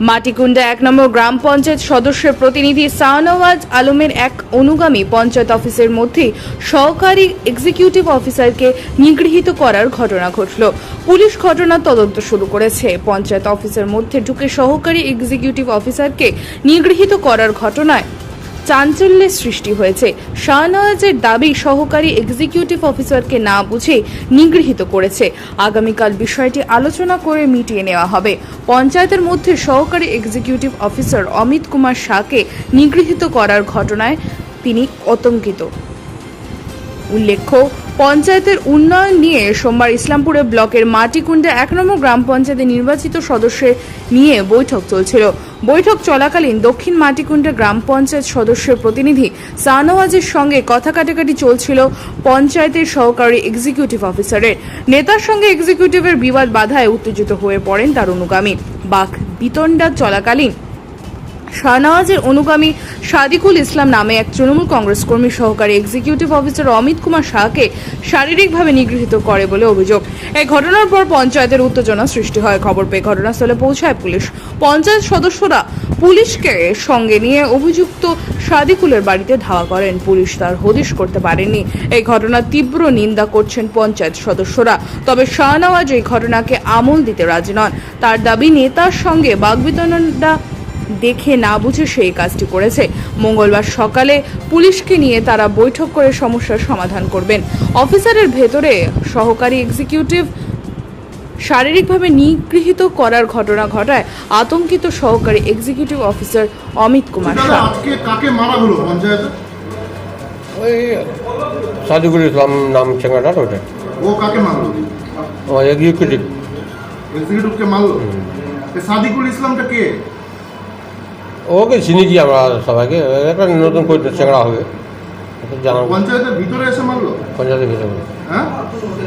মাটিকুন্ডা 1 নম্বর গ্রাম পঞ্চায়েত সদস্যের প্রতিনিধি শাহনওয়াজ আলমের এক অনুগামী পঞ্চায়েত অফিসের মধ্যে সহকারী এক্সিকিউটিভ অফিসারকে নিগৃহীত করার ঘটনা ঘটল। পুলিশ ঘটনার তদন্ত শুরু করেছে। পঞ্চায়েত অফিসের মধ্যে ঢুকে সহকারী এক্সিকিউটিভ অফিসারকে নিগৃহীত করার ঘটনায় চাঞ্চল্যের সৃষ্টি হয়েছে। শাহনওয়াজের দাবি, সহকারী এক্সিকিউটিভ অফিসারকে না বুঝে নিগৃহীত করেছে। আগামীকাল বিষয়টি আলোচনা করে মিটিয়ে নেওয়া হবে। পঞ্চায়েতের মধ্যে সহকারী এক্সিকিউটিভ অফিসার অমিত কুমার শাহকে নিগৃহীত করার ঘটনায় তিনি আতঙ্কিত। উল্লেখ্য, পঞ্চায়েতের উন্নয়ন নিয়ে সোমবার ইসলামপুরে ব্লকের মাটিকুন্ডা 1 নম্বর গ্রাম পঞ্চায়েতের নির্বাচিত সদস্যের নিয়ে বৈঠক চলছিল। বৈঠক চলাকালীন দক্ষিণ মাটিকুন্ডা গ্রাম পঞ্চায়েত সদস্যের প্রতিনিধি শাহনওয়াজের সঙ্গে কথা কাটাকাটি চলছিল পঞ্চায়েতের সহকারী এক্সিকিউটিভ অফিসারের। নেতার সঙ্গে এক্সিকিউটিভের বিবাদ বাধায় উত্তেজিত হয়ে পড়েন তার অনুগামী। বাক বিতণ্ডা চলাকালীন শাহনওয়াজের অনুগামী সাদিকুল ইসলাম নামে এক তৃণমূল কংগ্রেস কর্মী সহকারী এক্সিকিউটিভ অফিসার অমিত কুমার শাহকে শারীরিকভাবে নিগৃহীত করে বলে অভিযোগ। এই ঘটনার পর পঞ্চায়েতের উত্তেজনা সৃষ্টি হয়। খবর পেয়ে ঘটনাস্থলে পৌঁছায় পুলিশ। পঞ্চায়েত সদস্যরা পুলিশকে সঙ্গে নিয়ে অভিযুক্ত সাদিকুলের বাড়িতে ধাওয়া করেন। পুলিশ তার হদিশ করতে পারেনি। এই ঘটনার তীব্র নিন্দা করছেন পঞ্চায়েত সদস্যরা। তবে শাহনওয়াজ এই ঘটনাকে আমল দিতে রাজি নন। তার দাবি, নেতার সঙ্গে বাগবিতণ্ডা দেখে না বুঝে সেই কাজটি করেছে। মঙ্গলবার সকালে পুলিশকে নিয়ে তারা বৈঠক করে সমস্যার সমাধান করবেন। অফিসারের ভেতরে সহকারী এক্সিকিউটিভ শারীরিকভাবে নিগৃহীত করার ঘটনা ঘটায় আতঙ্কিত সহকারী এক্সিকিউটিভ অফিসার অমিত কুমার শাহ। আজকে কাকে মারা হলো পঞ্চায়েতে? ওই সাদিকুল ইসলাম নাম চেঙ্গাটা ওটা। ও কাকে মারলো? ও এক্সিকিউটিভকে মারলো। সাদিকুল ইসলামটা কে? ওকে চিনি কি আমরা সবাইকে, একটা নতুন করে চেঙ্গা হবে পঞ্চায়েতের ভিতরে এসে মারলো? পঞ্চায়েতের ভিতরে হ্যাঁ,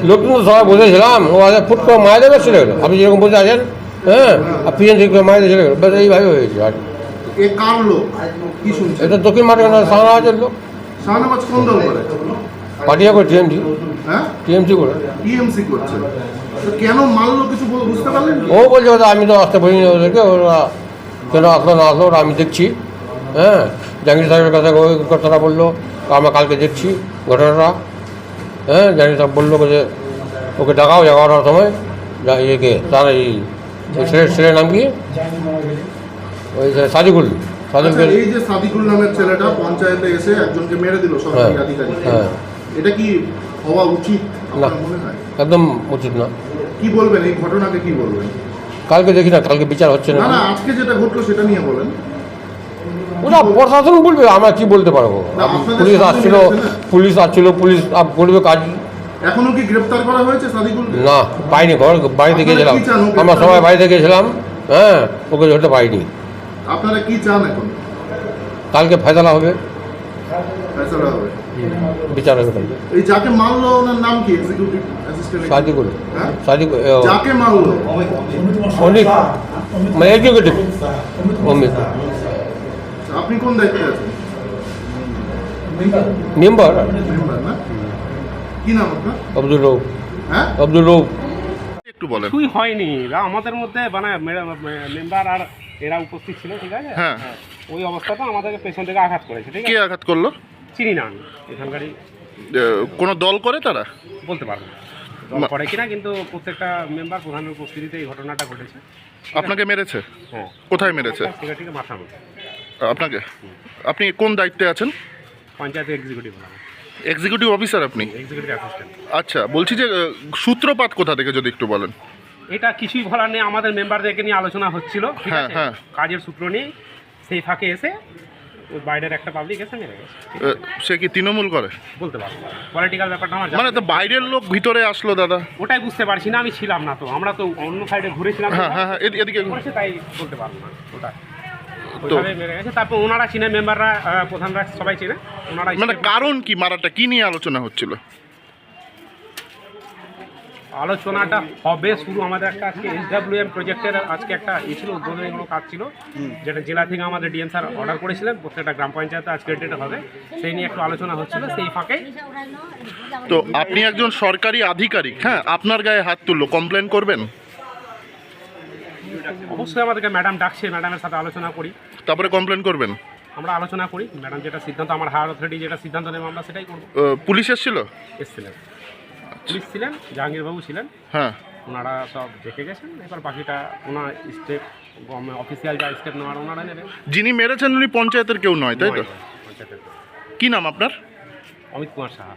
লোকজন তো সবাই বসেছিলাম, ও আজ ফুট করে মায়ের দেবে চলে গেলো। আপনি যেরকম বসে আছেন, হ্যাঁ, আর পিএনসি মায়ের চলে গেলো। বেশ এইভাবে হয়েছে। আর এ কার লোক কি শুনছে? এটা দক্ষিণ মাঠে শাহনওয়াজের লোক। শাহনওয়াজ কোন দল করে? পার্টিয়া করে টিএমসি। হ্যাঁ, টিএমসি করে। টিএমসি করছে। তো কেন মারলো কিছু বুঝতে পারলেন? ও বলছে ওটা আমি তো আসতে পারিনি ওদেরকে, ওরা কেন আসলো না আসলো ওরা আমি দেখছি। হ্যাঁ, জাহাঙ্গীর সাহেবের কাছে ওই কথাটা বললো, আমরা কালকে দেখছি ঘটনাটা। হ্যাঁ, জাহাঙ্গীর সাহেব বললো যে ওকে ডাকাও 11টার সময়, ইয়েকে তার এই ছেলের নাম কি, ওই সাদিকুল। এই যে সাদিকুল নামের ছেলেটা পঞ্চায়েতে এসে একজনকে মেরে দিল সরকারি আধিকারিক, হ্যাঁ, এটা কি হওয়া উচিত না? মনে হয় একদম উচিত না। কি বলবেন এই ঘটনাকে, কি বলবেন? কালকে দেখি না, কালকে বিচার হচ্ছে না। না, আজকে যেটা ঘটলো সেটা নিয়ে বলেন। ওটা প্রশাসন বলবে, আমরা কি বলতে পারবো? পুলিশ আসছিল, পুলিশ করবে কাজ। এখনো কি গ্রেফতার করা হয়েছে সাদিকুল? না, পাইনি। বাড়িতে গিয়েছিলাম, আমরা সবাই বাড়িতে গিয়েছিলাম। হ্যাঁ, ওকে ধরতে পাইনি। আপনারা কি চান এখন? কালকে ফয়সালা হবে, ফয়সালা হবে, বিচার হবে কালকে। এই যাকে মারলো ওনার নাম কি? Executive assistant Sadikul. হ্যাঁ, সাদিকুল যাকে মারলো অনেক মানে এক্সিকিউটিভ অমিত। আপনি কোন দায়িত্বে আছেন? মেম্বার না, কি নাম আপনার? আব্দুল রৌফ। হ্যাঁ, আব্দুল রৌফ। একটু বলেন। কিছুই হয়নি, আমাদের মধ্যে মানে মেম্বার আর এরা উপস্থিত ছিল, ঠিক আছে। হ্যাঁ, ওই অবস্থাটা আমাদেরকে পেছন থেকে আঘাত করেছে, ঠিক কে আছে। আঘাত করলো? চিনি না আমি এখানকারই, কোন দল করে তারা? বলতে পারবো না দল করে কিনা, কিন্তু প্রত্যেকটা মেম্বার প্রধানের উপস্থিতিতে এই ঘটনাটা ঘটেছে। আপনাকে মেরেছে? হ্যাঁ। কোথায় মেরেছে? সেক্রেটারিকে মাথার মধ্যে। আপনাকে? আপনি কোন দায়িত্বে আছেন? পঞ্চায়েত এক্সিকিউটিভ এক্সিকিউটিভ অফিসার আপনি? Executive assistant. আচ্ছা, বলছি যে সূত্রপাত কোথা থেকে যদি একটু বলেন। এটা কিছুই বলার নেই, আমাদের মেম্বারদেরকে নিয়ে আলোচনা হচ্ছিল, ঠিক হ্যাঁ, আছে, হ্যাঁ। কাজের সূত্র নিয়ে সেই ফাঁকে এসে ওই বাইরের একটা পাবলিক এসে মেরে গেছে। সে কি তৃণমূল করে? বলতে পারবো পলিটিক্যাল ব্যাপারটা আমার মানে তো বাইরের লোক ভিতরে আসলো দাদা? ওটাই বুঝতে পারছি না, আমি ছিলাম না তো, আমরা তো অন্য সাইডে ঘুরেছিলাম, হ্যাঁ, হ্যাঁ, হ্যাঁ, এদিকে। তাই বলতে পারবো না ওটা ওইভাবে মেরে গেছে। তারপর ওনারা চিনে, মেম্বাররা, প্রধানরা সবাই চিনে। ওনারা মানে কারণ কি, মারাটা কি নিয়ে আলোচনা হচ্ছিল? আলোচনাটা হবে শুরু আমাদের একটা আজকে SWM প্রজেক্টের আজকে একটা ছিল, উদ্বোধনী কোনো কাজ ছিল, যেটা জেলা থেকে আমাদের ডিএম স্যার অর্ডার করেছিলেন প্রত্যেকটা গ্রাম পঞ্চায়েতে আজকে ডেটে হবে, সেই নিয়ে একটু আলোচনা হচ্ছিল। সেই ফাঁকে তো আপনি একজন সরকারি আধিকারিক, হ্যাঁ, আপনার গায়ে হাত তুললো, কমপ্লেন করবেন? অবশ্যই আমাদেরকে ম্যাডাম ডাকছে, ম্যাডামের সাথে আলোচনা করি, তারপরে কমপ্লেন করবেন? আমরা আলোচনা করি, ম্যাডাম যেটা সিদ্ধান্ত, আমার হায়ার অথরিটি যেটা সিদ্ধান্ত নেবে আমরা সেটাই করবো। পুলিশ এসেছিল? এসছিলেন, পুলিশ ছিলেন, জাহাঙ্গীরবাবু ছিলেন, হ্যাঁ। ওনারা সব দেখে গেছেন। এবার বাকিটা ওনার স্টেপ, অফিসিয়াল যা স্টেপ নেওয়ার ওনারা নেবেন। যিনি মেরেছেন উনি পঞ্চায়েতের কেউ নয়, তাই তো? পঞ্চায়েতের কি নাম আপনার? অমিত কুমার সাহা।